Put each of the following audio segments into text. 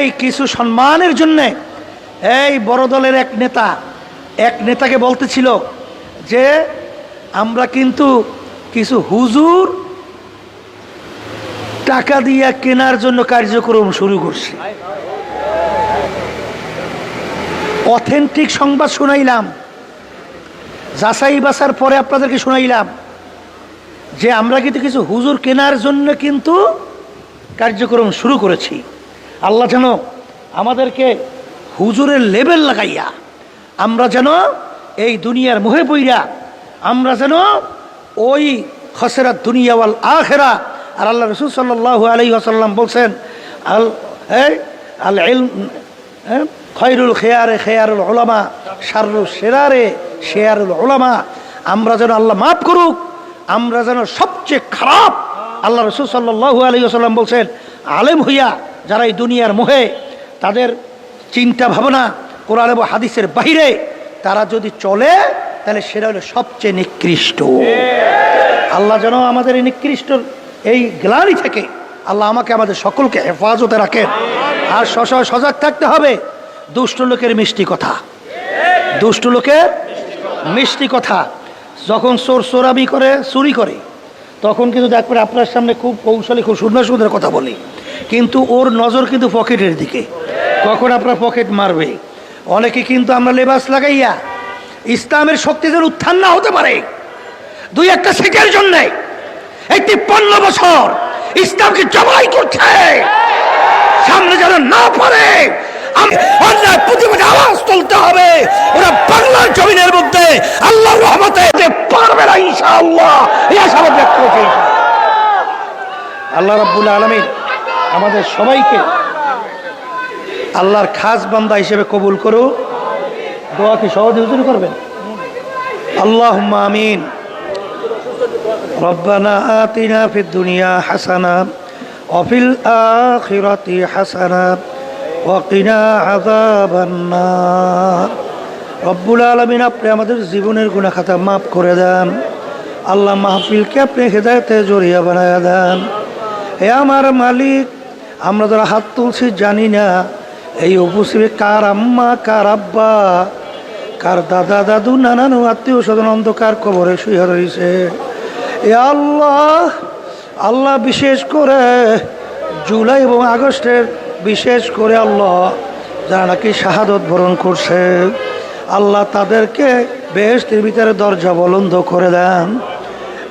এই কিছু সম্মানের জন্যে এই বড় দলের এক নেতাকে বলতেছিল যে আমরা কিন্তু কিছু হুজুর টাকা দিয়া কেনার জন্য কার্যক্রম শুরু করছি। অথেন্টিক সংবাদ শুনাইলাম, যাচাই বাছার পরে আপনাদেরকে শুনাইলাম যে আমরা কিন্তু কিছু হুজুর কেনার জন্য কিন্তু কার্যক্রম শুরু করেছি। আল্লাহ যেন আমাদেরকে হুজুরের লেভেল লাগাইয়া আমরা যেন এই দুনিয়ার মোহে পইরা আমরা যেন ওই খসরাত দুনিয়া ওয়াল আখিরা। আর আল্লাহ রাসূল সাল্লাল্লাহু আলাইহি ওয়াসাল্লাম বলছেন আল ইলম খয়রুল খেয়ারে খেয়ারুল উলামা শাররুল শিরারে শিরারুল উলামা। আমরা যেন, আল্লাহ মাফ করুক, আমরা যেন সবচেয়ে খারাপ, আল্লাহ রাসূল সাল্লাল্লাহু আলাইহি ওয়াসাল্লাম বলছেন আলেম হইয়া যারা এই দুনিয়ার মোহে তাদের চিন্তা ভাবনা কোরআন এবং হাদিসের বাহিরে তারা যদি চলে তাহলে সেটা হলো সবচেয়ে নিকৃষ্ট। আল্লাহ যেন আমাদের এই নিকৃষ্ট এই গ্লানি থেকে আল্লাহ আমাকে আমাদের সকলকে হেফাজতে রাখেন। আর সজাগ থাকতে হবে দুষ্ট লোকের মিষ্টি কথা, দুষ্ট লোকের মিষ্টি কথা। যখন চোরামি করে, চুরি করে, তখন কিন্তু দেখবেন আপনার সামনে খুব কৌশলী, খুব সুন্দর সুন্দর কথা বলি, কিন্তু ওর নজর কিন্তু পকেটের দিকে, কখন আপনার পকেট মারবে। অনেকে কিন্তু আমরা লেবাস লাগাইয়া ইসলামের শক্তিদের উত্থান না হতে পারে দুই একটা সিটের জন্য এই 53 বছর ইসলামকে জবাই করছে, সামনে যেন না পারে অন্যায় প্রতিবাদে আওয়াজ তুলতে হবে। ওরা বাংলার জমিনের মধ্যে আল্লাহর রহমতে পারবে না ইনশাআল্লাহ, এই আশাবাদ ব্যক্ত করছি। আল্লাহ রাব্বুল আলামিন আমাদের সবাইকে আল্লাহর খাস বান্দা হিসেবে কবুল করুক। দোয়া কি সহজে হুজুর করবেন? আল্লাহুম্মা আমিন। রব্বানা আতিনা ফিদ দুনিয়া হাসানা ওয়া ফিল আখিরাতি হাসানা ওয়া কিনা আযাবান নার। রব্বুল আলামিন, আপনি আমাদের জীবনের গুনাহ খাতা মাফ করে দেন। আল্লাহ মাহফিলকে আপনি হেদায়েতে জড়িয়া বানায়া দেন। হে আমার মালিক, আমরা যারা হাত তুলছি জানি না এই উপস্থিতি কার আম্মা, কার আব্বা, কার দাদা দাদু, নানানু, আত্মীয় স্বজন অন্ধকার কবরে শুয়ে রয়েছে। এ আল্লাহ, আল্লাহ বিশেষ করে জুলাই এবং আগস্টের বিশেষ করে আল্লাহ যারা নাকি শাহাদত বরণ করছে, আল্লাহ তাদেরকে বেহেশতের ভিতরে দরজা বলন্দ করে দেন।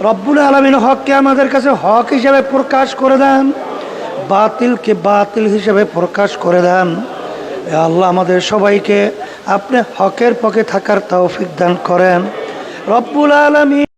রব্বুল আলামিন হককে আমাদের কাছে হক হিসেবে প্রকাশ করে দেন, বাতিলকে বাতিল হিসেবে প্রকাশ করে দেন। আল্লাহ আমাদের সবাইকে আপনি হকের পক্ষে থাকার তৌফিক দান করেন রব্বুল আলামিন।